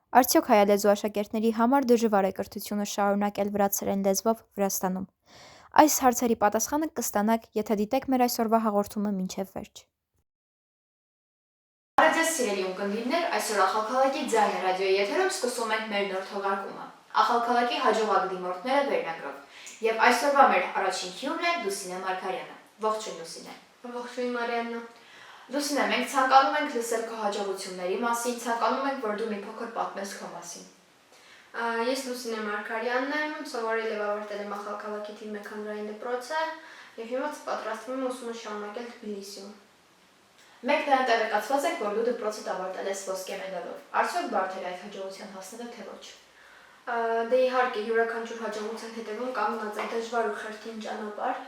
Արդյոք հայալեզու աշակերտների համար դժվար է կրթությունը շարունակել վրացերեն լեզվով Վրաստանում։ Այս հարցերի պատասխանը կստանաք, եթե դիտեք մեր այսօրվա հաղորդումը մինչև վերջ։ Բարև ձեզ սիրելի ունկնդիրներ, այսօր Ախալքալակի ձայնը ռադիոյի եթերում սկսում ենք մեր նոր թողարկումը։ Ախալքալակի հաջողակ դիմորդները վերնագրով։ Եվ այսօրվա մեր առաջին հյուրն է Լուսինե Մարգարյանը։ Ողջույն Լուսինե։ Ողջույն Մարիաննա։ Լուսինե, մենք ցանկանում ենք լսել քո հաջողությունների մասին, ցանկանում ենք, որ դու մի փոքր պատմես քո մասին։ Ես Լուսինե Մարգարյանն եմ, սովորել եւ ավարտել եմ Ախալքալակի թիմի հանրային դպրոցը եւ հիմա պատրաստվում եմ ուսումը շարունակել Թբիլիսիում։ Մենք նրան տեղեկացված ենք, որ դու դպրոցդ ավարտել ես ոսկե մեդալով։ Արդյոք բարդ էր այդ հաջողության հասնելը, թե ոչ։ Դե իհարկե յուրաքանչյուր հաջողության հետևում կանգնած է դժվար ու խրթին ճանապարհ։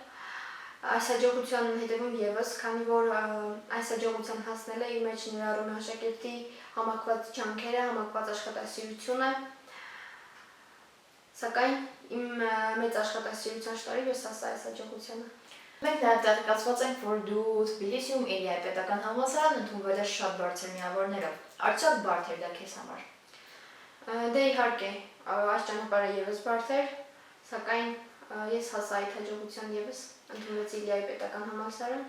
Այս հաջողության հետևում եւս, քանի որ այս հաջողության հասնելը իր մեջ ներառում է աշակերտի համակված ջանքերը, համակված աշխատասիրությունը, սակայն իմ մեծ աշխատասիրության շնորհիվ ես հասա այս հաջողությանը։ Մենք նաև տեղեկացված ենք, որ դու Թբիլիսիում Էլիայի պետական համալսարան ընդունվել ես շատ բարձր միավորներով։ Արդյոք բարդ էր դա քեզ համար։ Դե իհարկե, այս ճանապարհը եւս բարդ էր, սակայն ես հասա այդ հաջողության եւս ընդունվեցի Էլիայի պետական համալսարան։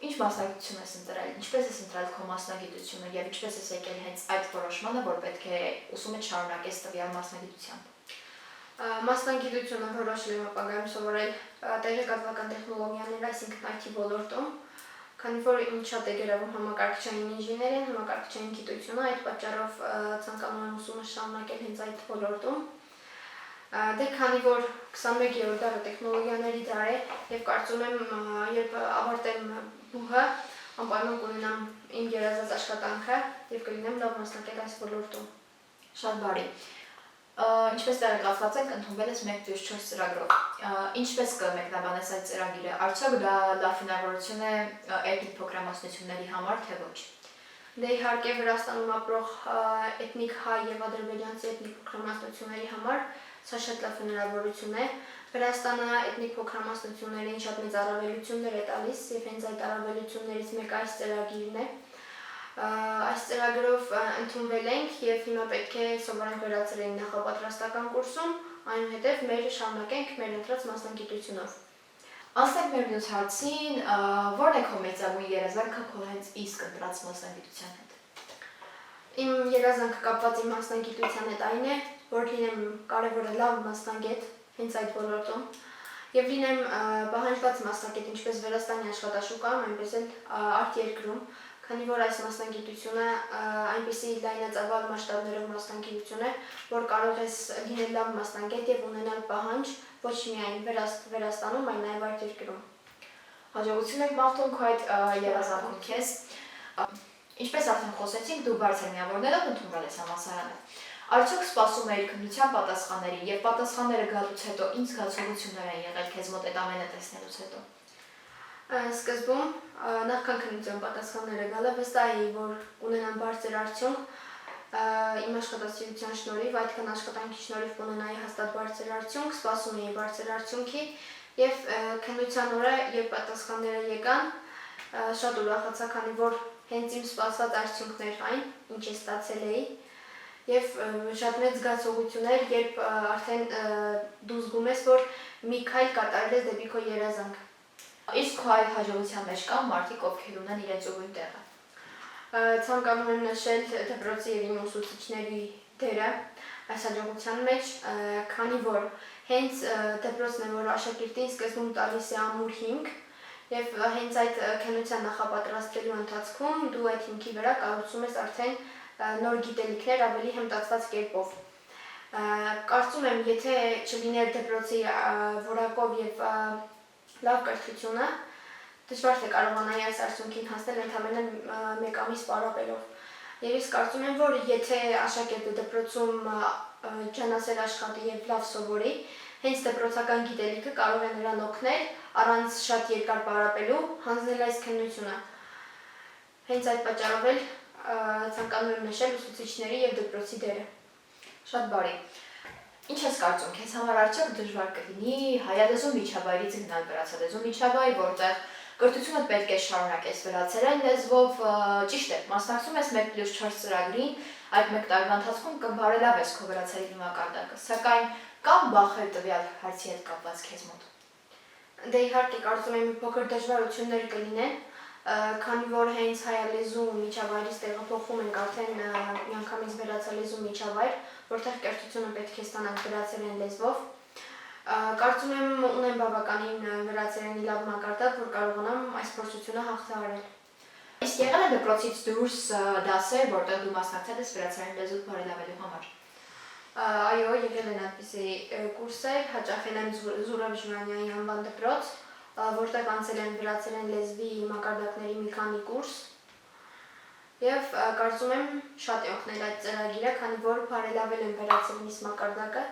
Ինչ մասնագիտություն ես ընտրել, ինչպես ես ընտրել քո մասնագիտությունը եւ ինչպես ես եկել հենց այդ որոշմանը, որ պետք է ուսումը շարունակես տվյալ մասնագիտությամբ։ Մասնագիտությունը որոշել եմ ապագայում սովորել տեղեկատվական տեխնոլոգիաներ, այսինքն IT ոլորտում, քանի որ ինձ շատ է գրավում համակարգչային ինժեներիան, համակարգչային գիտությունը, այդ պատճառով ցանկանում եմ ուսումը շարունակել հենց այդ ոլորտում։ Դե քանի որ 21-րդ դարը տեխնոլոգիաների դար է եւ կարծում եմ, երբ ավարտեմ բուհը, անպայման կունենամ իմ երազած աշխատանքը եւ կլինեմ լավ մասնակից այս ոլորտում։ Շատ բարի։ Ինչպես տեղեկացված ենք, ընդունվել ես 1+4 ծրագրով։ Ինչպես կմեկնաբանես այդ ծրագիրը։ Արդյոք դա լավ հնարավորություն է էթնիկ փոքրամասնությունների համար, թե ոչ։ Դե իհարկե Վրաստանում ապրող էթնիկ հայ եւ ադրբեջանցի էթնիկ փոքրամասնությունների համար սա շատ լավ հնարավորություն է։ Վրաստանը էթնիկ փոքրամասնություններին շատ մեծ առավելություններ է տալիս եւ հենց այդ առավելություններից մեկը այս ծրագիրն է։ Այս ծրագրով ընդունվել ենք եւ հիմա պետք է սովորենք վերացրել նախապատրաստական կուրսում, այնուհետեւ մեր շարունակենք մեր ընտրած մասնագիտությունով։ Անցնենք մեր մյուս հարցին, ո՞րն է քո մեծագույն երազանքը քո հենց իսկ ընտրած մասնագիտության հետ։ Իմ երազանքը կապված իմ մասնագիտության հետ այն է, որ լինեմ կարևորը լավ մասնագետ հենց այդ ոլորտում եւ լինեմ պահանջված մասնագետ ինչպես Վրաստանի աշխատաշուկայում, այնպես էլ արտերկրում, քանի որ այս մասնագիտությունը այնպիսի լայնածավալ մասշտաբներով մասնագիտություն է, որ կարող ես լինել լավ մասնագետ եւ ունենալ պահանջ ոչ միայն Վրաստանում, այլ նաեւ արտերկրում։ Հաջողություն եք մաղթում քո այդ երազանքում քեզ։ Ինչպես արդեն խոսեցինք, դու բարձր միավորներով ընդունվել ես համալսարանը։ Արդյոք սպասում էիր քննության պատասխանների եւ պատասխանները գալուց հետո ինչ զգացողություններ են եղել քեզ մոտ այդ ամենը տեսնելուց հետո։ Սկզբում նախքան քննության պատասխանները գալը վստահ էի, որ կունենամ բարձր արդյունք, իմ աշխատասիրության շնորհիվ, այդքան աշխատանքի շնորհիվ կունենայի հաստատ բարձր արդյունք, սպասում էի բարձր արդյունքի եւ քննության օրը, երբ պատասխանները եկան, շատ ուրախացա, քանի որ հենց իմ սպասված արդյունքն էր այն, ինչ ես ստացել էի եւ շատ մեծ զգացողություն էր, երբ արդեն դու զգում ես, որ մի քայլ կատարել ես դեպի քո երազանքը։ Իսկ քո այդ հաջողության մեջ կան մարդիկ, ովքեր ունեն իրենց ուրույն տեղը։ Ցանկանում եմ նշել դպրոցի եւ իմ ուսուցիչների դերը այս հաջողության մեջ, քանի որ հենց դպրոցն է, որ աշակերտին սկզբում տալիս է ամուր հիմք եւ հենց այդ քննության նախապատրաստելու ընթացքում դու այդ հիմքի վրա կառուցում ես արդեն նոր գիտելիքներ ավելի հմտացված կերպով։ Կարծում եմ, եթե չլիներ դպրոցի որակով եւ լավ կրթությունը, դժվար թե կարողանայի այս արդյունքին հասնել ընդամենը մեկ ամիս պարապելով։ Եվ ես կարծում եմ, որ եթե աշակերտը դպրոցում ջանասեր աշխատի եւ լավ սովորի, հենց դպրոցական գիտելիքը կարող է նրան օգնել առանց շատ երկար պարապելու հանձնել այս քննությունը։ Հենց այդ պատճառով էլ ցանկանում եմ նշել ուսուցիչների եւ դպրոցի դերը։ Շատ բարի։ Ինչ ես կարծում, քեզ համար արդյոք դժվար կլինի հայալեզու միջավայրից գնալ վրացալեզու միջավայր, որտեղ կրթությունը պետք է շարունակես վրացերեն լեզվով, ճիշտ է, մասնակցում ես 1+4 ծրագրին, այդ 1 տարվա ընթացքում կբարելավես քո վրացերենի մակարդակը, սակայն կան բախեր տվյալ հարցի հետ կապված քեզ մոտ։ Դե իհարկե կարծում եմ մի փոքր դժվարություններ կլինեն, քանի որ հենց հայալեզու միջավայրից տեղափոխվում ենք արդեն միանգամից վերացալեզու միջավայր, որտեղ կրթությունը պետք է ստանանք վրացերեն լեզվով։ Կարծում եմ ունեմ բավականին վրացերենի լավ մակարդակ, որ կարողանամ այս փորձությունը հաղթահարել։ Իսկ եղել է դպրոցից դուրս դասեր, որտեղ դու մասնակցել ես վրացերեն լեզու բարելավելու համար։ Այո, եղել են այդպիսի կուրսեր, հաճախել եմ Զուրաբ Ժուրանյանի անվան դպրոց, որտեղ անցել եմ վրացերեն լեզվի մակարդակների մի քանի կուրս, եւ կարծում եմ շատ է օգնել այդ ծրագիրը, քանի որ բարելավել եմ վրացերենիս մակարդակը,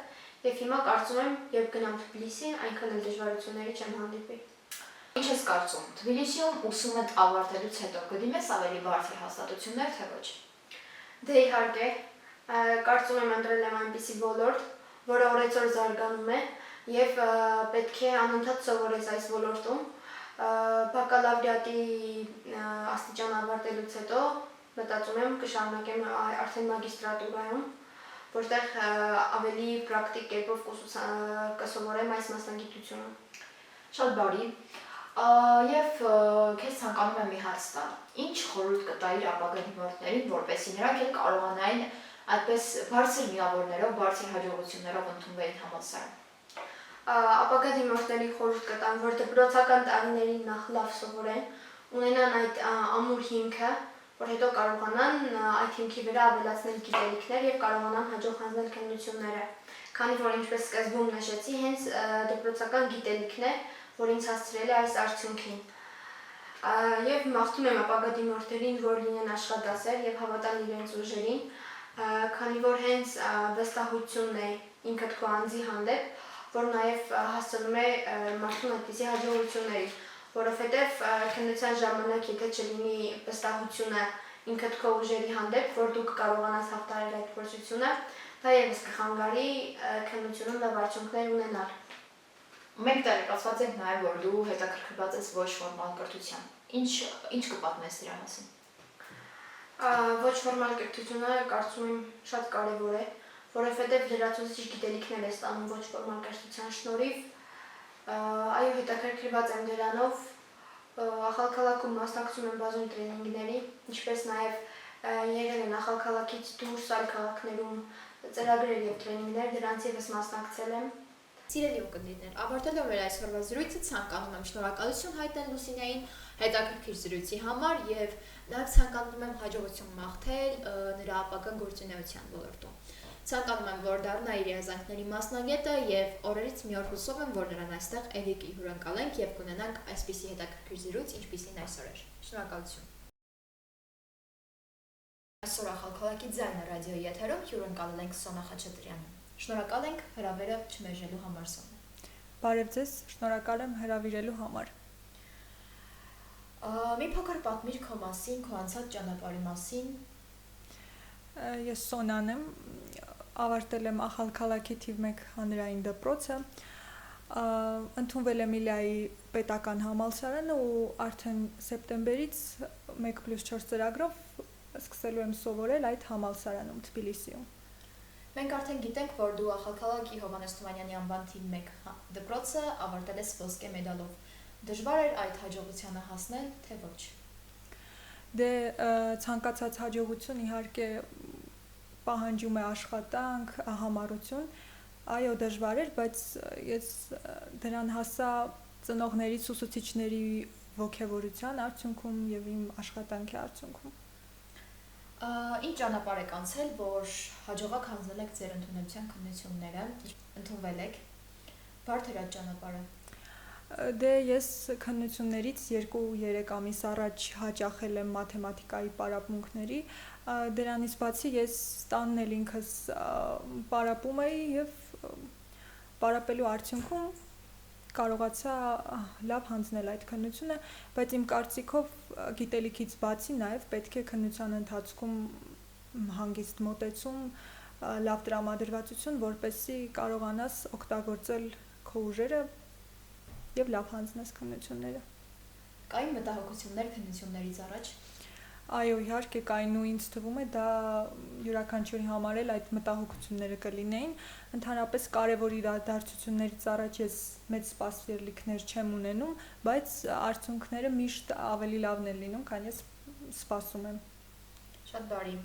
եւ հիմա կարծում եմ, երբ գնամ Թբիլիսի, այնքան էլ դժվարությունների չեմ հանդիպի։ Ինչ ես կարծում, Թբիլիսիում ուսումդ ավարտելուց հետո կդիմես ավելի բարձր հաստատություններ, թե ոչ։ Դե իհարկե, կարծում եմ ընտրել եմ այնպիսի ոլորտ, որը օրեցօր զարգանում է եւ պետք է անընդհատ սովորես այս ոլորտում։ Բակալավրիատի աստիճան ավարտելուց հետո մտածում եմ կշարունակեմ արդեն մագիստրատուրայում, որտեղ ավելի պրակտիկ կերպով կսովորեմ այս մասնագիտությունը։ Շատ բարի։ Եվ քեզ ցանկանում եմ մի հարց տալ։ Ինչ խորհուրդ կտայիր ապագա դիմորդներին, որպեսզի նրանք էլ կարողանային այդպես բարձր միավորներով, բարձր հաջողություններով ընդունվել համալսարան։ Ապագա դիմորդների խորհուրդ կտամ, որ դպրոցական տարիներին նախ լավ սովորեն, ունենան այդ ամուր հիմքը, որ հետո կարողանան այդ հիմքի վրա ավելացնել գիտելիքներ եւ կարողանան հաջող հանձնել քննությունները, քանի որ ինչպես սկզբում նշեցի, հենց դպրոցական գիտելիքն է, որ ինձ հասցրել է այս արդյունքին։ Եվ մաղթում եմ ապագա դիմորդերին, որ լինեն աշխատասեր եւ հավատան իրենց ուժերին, քանի որ հենց վստահությունն է ինքդ քո անձի հանդեպ, որ նաեւ հասցնում է մարդուն այդպիսի հաջողությունների, որովհետեւ քննության ժամանակ եթե չլինի վստահությունը ինքդ քո ուժերի հանդեպ, որ դու կկարողանաս հաղթահարել այդ փորձությունը, դա եւս կխանգարի քննությունում լավ արդյունքներ ունենալ։ Մենք տեղեկացված ենք նաև, որ դու հետաքրքրված ես ոչ ֆորմալ կրթությամբ։ Ինչ կպատմես դրա մասին։ Ոչ ֆորմալ կրթությունը կարծում եմ շատ կարևոր է, որովհետև լրացուցիչ գիտելիքներ է ստանում ոչ ֆորմալ կրթության շնորհիվ։ Այո, հետաքրքրված եմ դրանով, ախալքալաքում մասնակցում եմ բազում տրեյնինգների, ինչպես նաև եղել են ախալքալաքից դուրս այլ քաղաքներում ծրագրեր եւ տրեյնինգներ, դրանց եւս մասնակցել եմ։ Սիրելի ունկնդիրներ, ավարտելով մեր այսօրվա զրույցը ցանկանում եմ շնորհակալություն հայտնել Լուսինեին հետաքրքիր զրույցի համար եւ նաեւ ցանկանում եմ հաջողություն մաղթել նրա ապագա գործունեության ոլորտում։ Ցանկանում եմ, որ դառնա իր երազանքների մասնագետը եւ օրերից մի օր հուսով եմ, որ նրան այստեղ ելի կհյուրընկալենք եւ կունենանք այսպիսի հետաքրքիր զրույց, ինչպիսին այսօր էր։ Շնորհակալություն։ Այսօր Ախալքալակի ձայնը ռադիոյի եթերում հյուրընկալել ենք Սոնա Խաչատրյանին։ Շնորհակալ ենք հրավերը չմերժելու համար Սոնա։ Բարև ձեզ, շնորհակալ եմ հրավիրելու համար։ Մի փոքր պատմիր քո մասին, քո անցած ճանապարհի մասին։ Ես Սոնան եմ, ավարտել եմ Ախալքալաքի թիվ 1 հանրային դպրոցը, ընդունվել եմ Իլիայի պետական համալսարանը ու արդեն սեպտեմբերից 1+4 ծրագրով սկսելու եմ սովորել այդ համալսարանում Թբիլիսիում։ Մենք արդեն գիտենք, որ դու Ախալքալակի Հովհաննես Թումանյանի անվան թիվ 1 դպրոցը ավարտել ես ոսկե մեդալով։ Դժվար էր այդ հաջողությանը հասնել, թե ոչ։ Դե ցանկացած հաջողություն իհարկե պահանջում է աշխատանք, համառություն։ Այո, դժվար էր, բայց ես դրան հասա ծնողներից, ուսուցիչների ոգևորության արդյունքում եւ իմ աշխատանքի արդյունքում։ Ինչ ճանապարհ եք անցել, որ հաջողակ հանձնել եք ձեր ընդունելության քննությունները, ընդունվել եք։ Բարդ էր այդ ճանապարհը։ Դե ես քննություններից 2-3 ամիս առաջ հաճախել եմ մաթեմատիկայի պարապմունքների, դրանից բացի ես տանն էլ ինքս պարապում էի եւ պարապելու արդյունքում կարողացա լավ հանձնել այդ քննությունը, բայց իմ կարծիքով գիտելիքից բացի նաև պետք է քննության ընթացքում հանգիստ մոտեցում, լավ տրամադրվածություն, որպեսզի կարողանաս օգտագործել քո ուժերը եւ լավ հանձնես քննությունները։ Կային մտահոգություններ քննություններից առաջ։ Այո, իհարկե կային ու ինձ թվում է դա յուրաքանչյուրի համար էլ այդ մտահոգությունները կլինեին։ Ընդհանրապես կարևոր իրադարձություններից առաջ ես մեծ սպասելիքներ չեմ ունենում, բայց արդյունքները միշտ ավելի լավն են լինում, քան ես սպասում եմ։ Շատ բարի։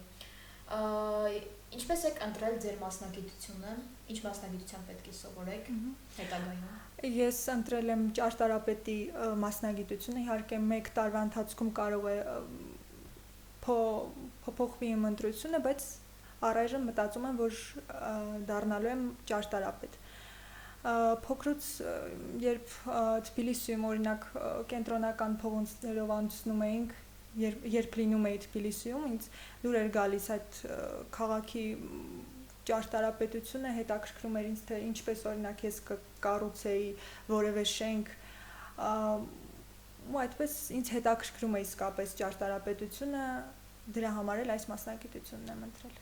Ինչպես եք ընտրել ձեր մասնագիտությունը, ինչ մասնագիտության պետք է սովորեք հետագայում։ Ես ընտրել եմ ճարտարապետի մասնագիտությունը, իհարկե 1 տարվա ընթացքում կարող է փոփոխվի իմ ընտրությունը, բայց առայժմ մտածում եմ, որ դառնալու եմ ճարտարապետ։ Փոքրուց, երբ Թբիլիսիում օրինակ կենտրոնական փողոցներով անցնում էինք, երբ լինում էի Թբիլիսիում, ինձ դուր էր գալիս այդ քաղաքի ճարտարապետությունը, հետաքրքրում էր ինձ, թե ինչպես օրինակ ես կկառուցեի որևէ շենք, ու այդպես ինձ հետաքրքրում է իսկապես ճարտարապետությունը, դրա համար էլ այս մասնագիտությունն եմ ընտրել։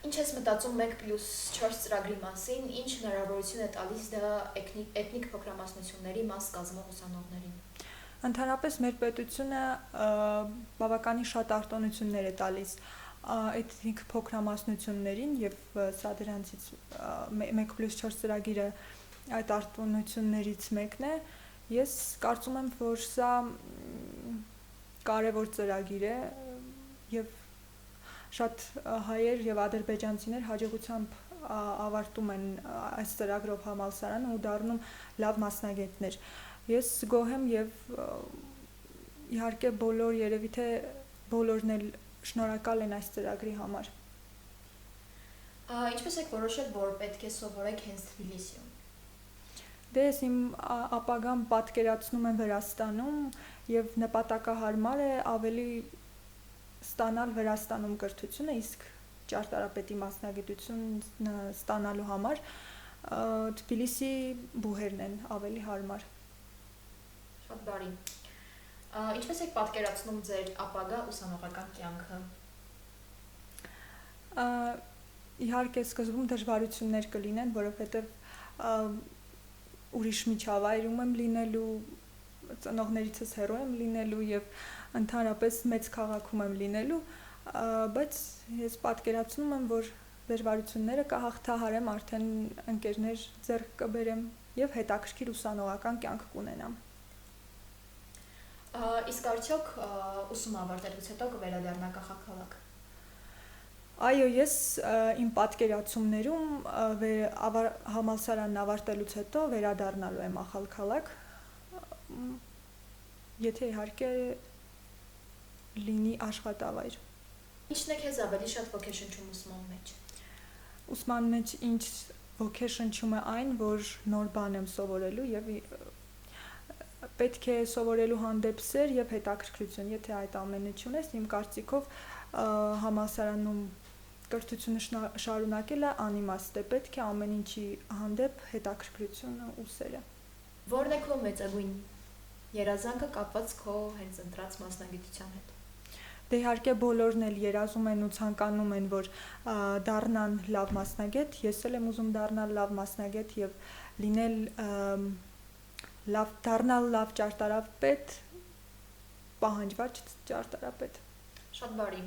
Ինչ ես մտածում 1+4 ծրագրի մասին, ինչ հնարավորություն է տալիս դա էթնիկ փոքրամասնությունների մաս կազմող ուսանողներին։ Ընդհանրապես մեր պետությունը բավականին շատ արտոնություններ է տալիս էթնիկ փոքրամասնություններին եւ սա դրանցից 1+4 ծրագիրը այդ արտոնություններից մեկն է։ Ես կարծում եմ, որ սա կարևոր ծրագիր է եւ շատ հայեր եւ ադրբեջանցիներ հաջողությամբ ավարտում են այս ծրագրով համալսարանը ու դառնում լավ մասնագետներ։ Ես գոհ եմ եւ իհարկե երևի թե բոլորն էլ շնորհակալ են այս ծրագրի համար։ Ինչպես եք որոշել, որ պետք է սովորեք հենց Թբիլիսիում։ Դե ես իմ ապագան պատկերացնում եմ Վրաստանում եւ նպատակահարմար է ավելի ստանալ Վրաստանում կրթությունը, իսկ ճարտարապետի մասնագիտություն ստանալու համար Թբիլիսի բուհերն են ավելի հարմար։ Շատ բարի։ Ինչպես եք պատկերացնում ձեր ապագա ուսանողական կյանքը։ Իհարկե սկզբում դժվարություններ կլինեն, որովհետև ուրիշ միջավայրում եմ լինելու, ծնողներիցս հեռու եմ լինելու եւ ընդհանրապես մեծ քաղաքում եմ լինելու, բայց ես պատկերացնում եմ, որ դժվարությունները կհաղթահարեմ, արդեն ընկերներ ձեռք կբերեմ եւ հետաքրքիր ուսանողական կյանք կունենամ։ Իսկ արդյոք ուսումը ավարտելուց հետո կվերադառնաք աղքալակ։ Այո, ես իմ պատկերացումներում համալսարանն ավարտելուց հետո վերադառնալու եմ աղքալակ, եթե իհարկե լինի աշխատավայր։ Ինչն է քեզ ավելի շատ ոգեշնչում ուսման մեջ։ Ուսման մեջ ինչ ոգեշնչում է այն, որ նոր բան եմ սովորելու եւ պետք է սովորելու հանդեպ սեր եւ հետաքրքրություն, եթե այդ ամենը չունես, իմ կարծիքով համալսարանում կրթությունը շարունակելը անիմաստ է, պետք է ամեն ինչի հանդեպ հետաքրքրությունը ու սերը։ Որն է քո մեծագույն երազանքը կապված քո հենց ընտրած մասնագիտության հետ։ Դե իհարկե բոլորն էլ երազում են ու ցանկանում են, որ դառնան լավ մասնագետ, ես էլ եմ ուզում դառնալ լավ մասնագետ եւ լինել դառնալ լավ ճարտարապետ, պահանջված ճարտարապետ։ Շատ բարի։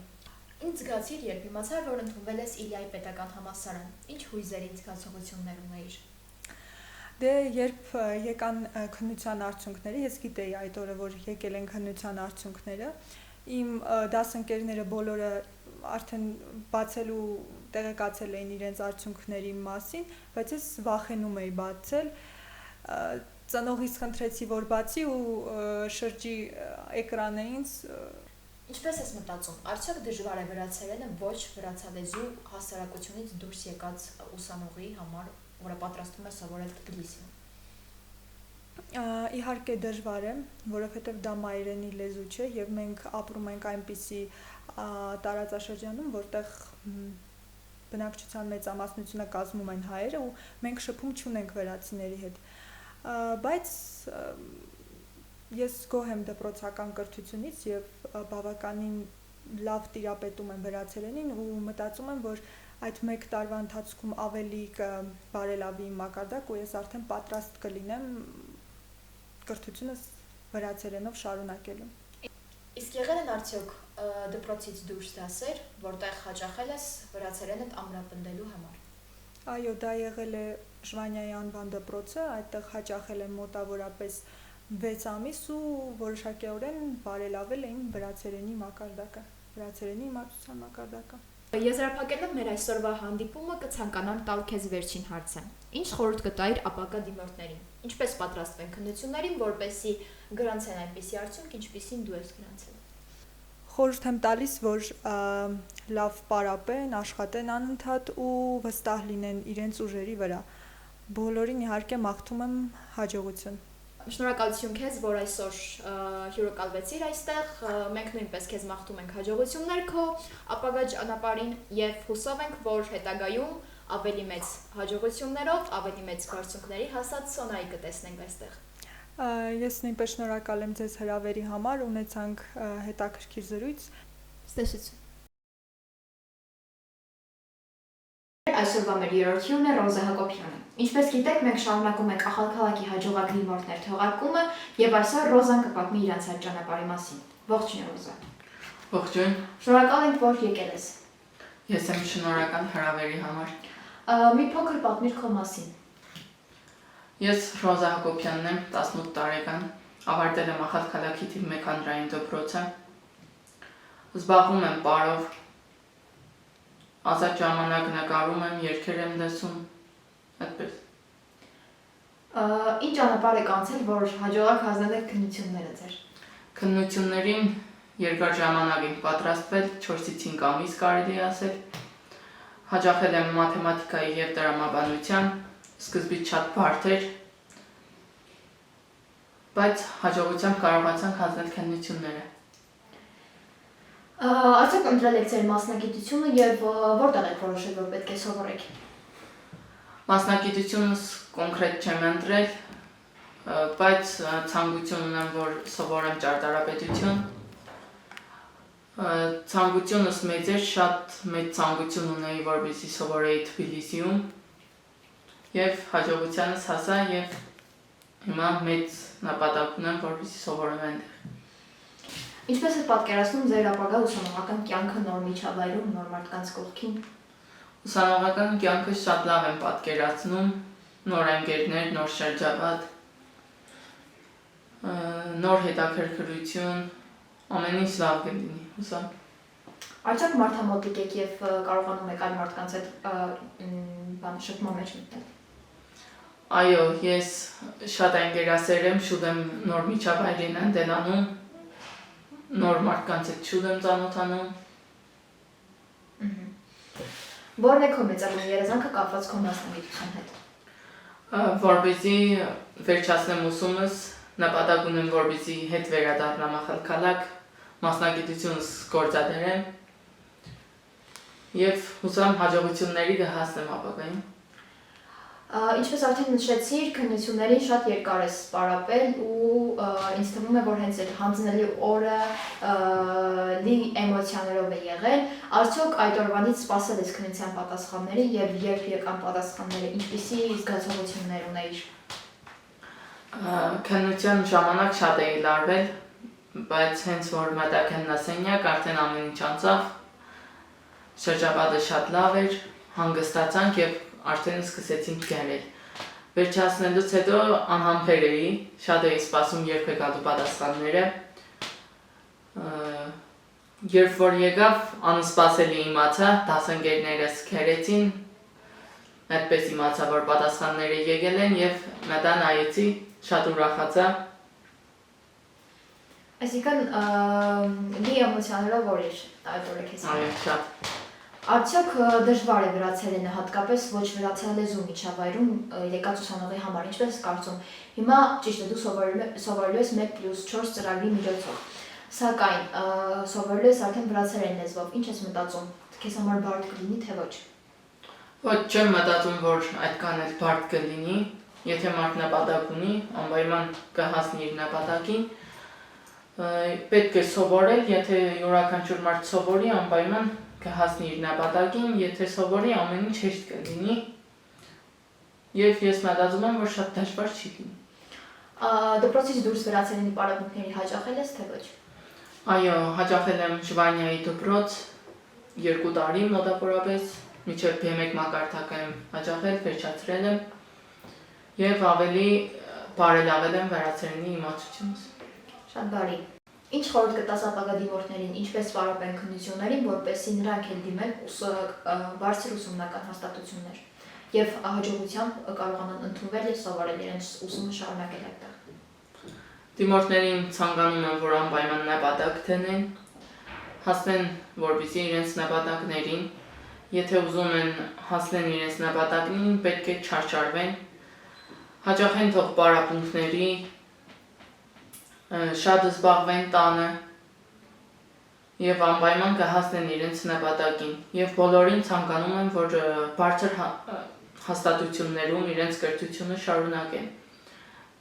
Ինչ զգացիր, երբ իմացար, որ ընդունվել ես Իլիայի պետական համալսարան։ Ինչ հույզերից զգացողություններ ունեիր։ Դե երբ եկան քննության արդյունքները, ես գիտեի այդ օրը, որ եկել են քննության արդյունքները, իմ դասընկերները բոլորը արդեն բացելու տեղեկացել էին իրենց արդյունքների մասին, բայց ես վախենում էի բացել, ծնողից խնդրեցի, որ բացի ու շրջի էկրանը ինձ։ Ինչպես ես մտածում, արդյոք դժվար է վրացերենը ոչ վրացալեզու հասարակությունից դուրս եկած ուսանողի համար, որը պատրաստվում է սովորել Թբիլիսիում։ Իհարկե դժվար է, որովհետև դա մայրենի լեզու չէ եւ մենք ապրում ենք այնպիսի տարածաշրջանում, որտեղ բնակչության մեծամասնությունը կազմում են հայերը ու մենք շփում չունենք վրացիների հետ։ Բայց ես գոհ եմ դպրոցական կրթությունից եւ բավականին լավ տիրապետում եմ վրացերենին ու մտածում եմ, որ այդ 1 տարվա ընթացքում ավելի կբարելավի իմ մակարդակ ու ես արդեն պատրաստ կլինեմ կրթությունս վրացերենով շարունակելու։ Իսկ եղել են արդյոք դպրոցից դուրս դասեր, որտեղ հաճախել ես վրացերենդ ամրապնդելու համար։ Այո, դա եղել է Ժվանյայի անվան դպրոցը, այդտեղ հաճախել եմ մոտավորապես 6 ամիս ու որոշակիորեն բարելավել էին վրացերենի մակարդակը, վրացերենի իմացության մակարդակը։ Եզրափակելով մեր այսօրվա հանդիպումը կցանկանամ տալ քեզ վերջին հարցը։ Ինչ խորհուրդ կտայիր ապագա դիմորդներին։ Ինչպես պատրաստվեն քննություններին, որպեսզի գրանցեն այնպիսի արդյունք, ինչպիսին դու ես գրանցել։ Խորհուրդ եմ տալիս, որ լավ պարապեն, աշխատեն անընդհատ ու վստահ լինեն իրենց ուժերի վրա։ Բոլորին իհարկե մաղթում եմ հաջողություն։ Շնորհակալություն քեզ, որ այսօր հյուրընկալվեցիր այստեղ։ Մենք նույնպես քեզ մաղթում ենք հաջողություններ քո ապագա ճանապարհին եւ հուսով ենք, որ հետագայում ավելի մեծ հաջողություններով, ավելի մեծ բարձունքների հասած Սոնայի կտեսնենք այստեղ։ Ես նույնպես շնորհակալ եմ ձեզ հրավերի համար, ունեցանք հետաքրքիր զրույց։ Ստեսություն։ Այսօրվա մեր երրորդ հյուրն է Ռոզա Հակոբյանը։ Ինչպես գիտեք, մենք շարունակում ենք Ախալքալակի հաջողակ դիմորդներ թողարկումը եւ այսօր Ռոզան կպատմի իր անցած ճանապարհի մասին։ Ողջույն Ռոզա։ Ողջույն։ Շնորհակալ ենք, որ եկել ես։ Ես եմ շնորհակալ հրավերի համար։ Մի փոքր պատմիր քո մասին։ Ես Ռոզա Հակոբյանն եմ, 18 տարեկան, ավարտել եմ Ախալքալակի թիվ 1 հանրային դպրոցը։ Զբաղվում եմ պարով, ազատ ժամանակ նկարում եմ, երգեր եմ լսում, այդպես։ Ինչ ճանապարհ եք անցել, որ հաջողակ հասնել եք քննությունները ձեր։ Քննություններին երկար ժամանակ եմ պատրաստվել, 4-ից 5 ամիս կարելի ասել։ Հաճախել եմ մաթեմատիկայի եւ տրամաբանության, սկզբից շատ բարդ էր, բայց հաջողությամբ կարողացանք հասնել քննությունները։ Արդյոք ընտրել եք ձեր մասնագիտությունը եւ որտեղ եք որոշել, որ պետք է սովորեք։ Մասնագիտությունս կոնկրետ չեմ ընտրել, բայց ցանկություն ունեմ, որ սովորեմ ճարտարապետություն։ Ցանկությունս մեծ էր, շատ մեծ ցանկություն ունեի, որպեսզի սովորեի Թբիլիսիում եւ հաջողությանս հասա եւ հիմա մեծ նպատակ ունեմ, որպեսզի սովորեմ այնտեղ։ Ինչպես եք պատկերացնում ձեր ապագա ուսանողական կյանքը նոր միջավայրում, նոր մարդկանց կողքին։ Ուսանողական կյանքը շատ լավ եմ պատկերացնում, նոր ընկերներ, նոր շրջապատ, նոր հետաքրքրություն, ամեն ինչ լավ կլինի, հուսամ։ Արդյոք մարդամոտիկ եք եւ կարողանում եք այլ մարդկանց հետ շփման մեջ մտնել։ Այո, ես շատ ընկերասեր եմ, շուտ եմ նոր միջավայրին ընտելանում, նոր մարդկանց հետ շուտ եմ ծանոթանում։ Որն է քո մեծագույն երազանքը կապված քո մասնագիտության հետ։ Որպեսզի վերջացնեմ ուսումս, նպատակ ունեմ, որպեսզի հետ վերադառնամ Ախալքալակ, մասնագիտությունս գործադրեմ եւ հուսամ հաջողությունների կհասնեմ ապագայում։ Ինչպես արդեն նշեցիր, քննություններին շատ երկար ես պարապել ու ինձ թվում է, որ հենց այդ հանձնելի օրը լի էմոցիաներով է եղել։ Արդյոք այդ օրվանից սպասել ես քննության պատասխանների եւ երբ եկան պատասխանները, ինչպիսի զգացողություններ ունեիր։ Քննության ժամանակ շատ էի լարվել, բայց հենց որ մտա քննասենյակ, արդեն ամեն ինչ անցավ։ Շրջապատը շատ լավ էր, հանգստացանք եւ արդեն սկսեցինք գարել։ Վերջացնելուց հետո անհամբեր էի, շատ էի սպասում երբ եկալու պատասխանները։ Երբ որ եկավ, անսպասելի իմացա, դասընկերներս քերեցին, այդպես իմացա, որ պատասխանները եկել են եւ մտա նայեցի, շատ ուրախացա։ Այսինքն լի էմոցիաներով որ էր այդ օրը քեզ։ Այո, շատ։ Արդյոք դժվար է վրացերենը հատկապես ոչ վրացալեզու միջավայրում եկած ուսանողի համար, ինչպես կարծում։ Հիմա ճիշտ է դու սովորելու ես 1+4 ծրագրի միջոցով։ Սակայն սովորելու ես արդեն վրացերեն լեզվով։ Ինչ ես մտածում, քեզ համար բարդ կլինի թե ոչ։ Ոչ, չեմ մտածում, որ այդքան էլ բարդ կլինի, եթե մարդ նպատակ ունի, անպայման կհասնի իր նպատակին։ Պետք է սովորել, եթե յուրաքանչյուր մարդ սովորի, անպայման կհասնի իր նպատակին, եթե սովորի, ամեն ինչ հեշտ կլինի։ Եվ ես մտածում եմ, որ շատ դժվար չի լինի։ Դպրոցից դուրս վրացերենի պարապմունքների հաճախել ես թե ոչ։ Այո, հաճախել եմ Ժվանիայի դպրոց 2 տարի մոտավորապես, մինչև B1 մակարդակը եմ հաճախել, վերջացրել եմ եւ ավելի բարելավել եմ վրացերենի իմացությունս։ Շատ բարի։ Ինչ խորհուրդ կտաս ապագա դիմորդներին, ինչպես պարապեն քննություններին, որպեսզի նրանք էլ դիմեն բարձր ուսումնական հաստատություններ եւ հաջողությամբ կարողանան ընդունվել եւ սովորել իրենց ուսումը շարունակել այդտեղ։ Դիմորդներին ցանկանում եմ, որ անպայման նպատակ դնեն, հասնեն որպեսզի իրենց նպատակներին, եթե ուզում են հասնեն իրենց նպատակներին, պետք է չարչարվեն, հաճախեն թող պարապմունքների, շատ զբաղվեն տանը եւ անպայման կհասնեն իրենց նպատակին եւ բոլորին ցանկանում եմ, որ բարձր հաստատություններում իրենց կրթությունը շարունակեն։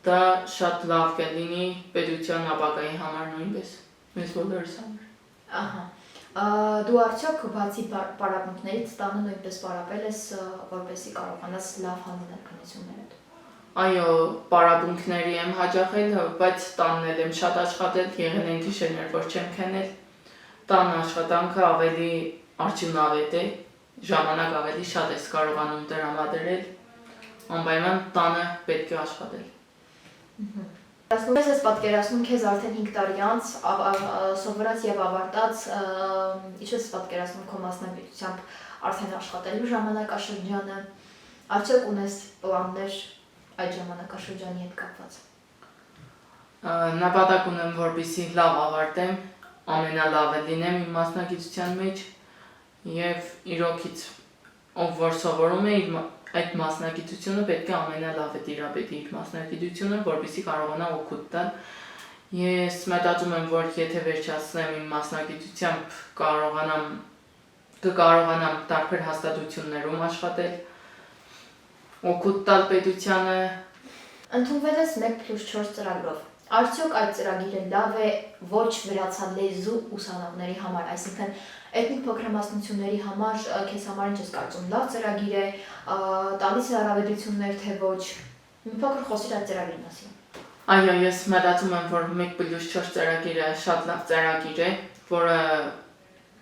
Դա շատ լավ կլինի պետության ապագայի համար նույնպես, մեզ բոլորիս համար։ Ահա։ Դու արդյոք բացի պարապմունքներից տանը նույնպես պարապել ես, որպեսզի կարողանաս լավ հանձնել քննություններդ։ Այո, պարապմունքների եմ հաճախել, բայց տանն եմ շատ աշխատել, եղել են գիշերներ, որ չեմ քնել։ Տան աշխատանքը ավելի արդյունավետ է, ժամանակ ավելի շատ ես կարողանում տրամադրել, անպայման տանը պետք է աշխատել։ Ես պատկերացնում քեզ արդեն 5 տարի անց սովորած եւ ավարտած, ինչպես պատկերացնում քո մասնագիտությամբ արդեն աշխատելու ժամանակաշրջանը, արդյոք ունես պլաններ այդ ժամանակաշրջանի հետ կապված։ Նպատակ ունեմ, որպեսզի լավ ավարտեմ, ամենալավը լինեմ իմ մասնագիտության մեջ եւ իրոքից ով որ սովորում է այդ մասնագիտությունը պետք է ամենալավը տիրապետի իր մասնագիտությունը, որպեսզի կարողանա օգուտ տալ։ Ես մտածում եմ, որ եթե վերջացնեմ իմ մասնագիտությամբ կկարողանամ տարբեր հաստատություններում աշխատել, օգուտ տալ պետությանը։ Ընդունվել ես 1+4 ծրագրով։ Արդյոք այդ ծրագիրը լավ է ոչ վրացալեզու ուսանողների համար, այսինքն էթնիկ փոքրամասնությունների համար քեզ համար ինչ ես կարծում, լավ ծրագիր է, տալիս է առավելություններ թե ոչ։ Մի փոքր խոսիր այդ ծրագրի մասին։ Այո, ես մտածում եմ, որ 1+4 ծրագիրը շատ լավ ծրագիր է, որը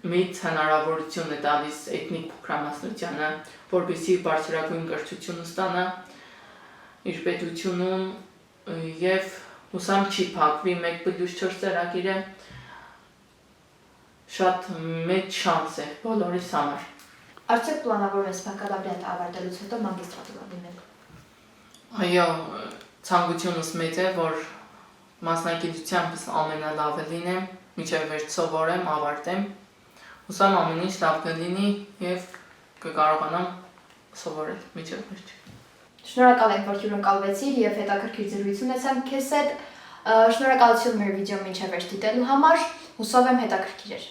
մեծ հնարավորություն է տալիս էթնիկ փոքրամասնությանը, որպեսզի բարձրագույն կրթություն ստանա իր պետությունում եւ հուսամ չի փակվի 1+4 ծրագիրը շատ մեծ շանս է բոլորիս համար։ Արդյոք պլանավորում ես բակալավրիատը ավարտելուց հետո մագիստրատուրա դիմել։ Այո, ցանկությունս մեծ է, որ մասնագիտությամբ ամենալավը լինեմ, մինչև վերջ սովորեմ, ավարտեմ։ Հուսամ ամեն ինչ լավ կլինի եւ կկարողանամ սովորել մինչև վերջ։ Շնորհակալ եմ, որ հյուրընկալվեցիր եւ հետաքրքիր զրույց ունեցանք քեզ հետ։ Շնորհակալություն մեր վիդեոն մինչև վերջ դիտելու համար։ Հուսով եմ հետաքրքիր էր։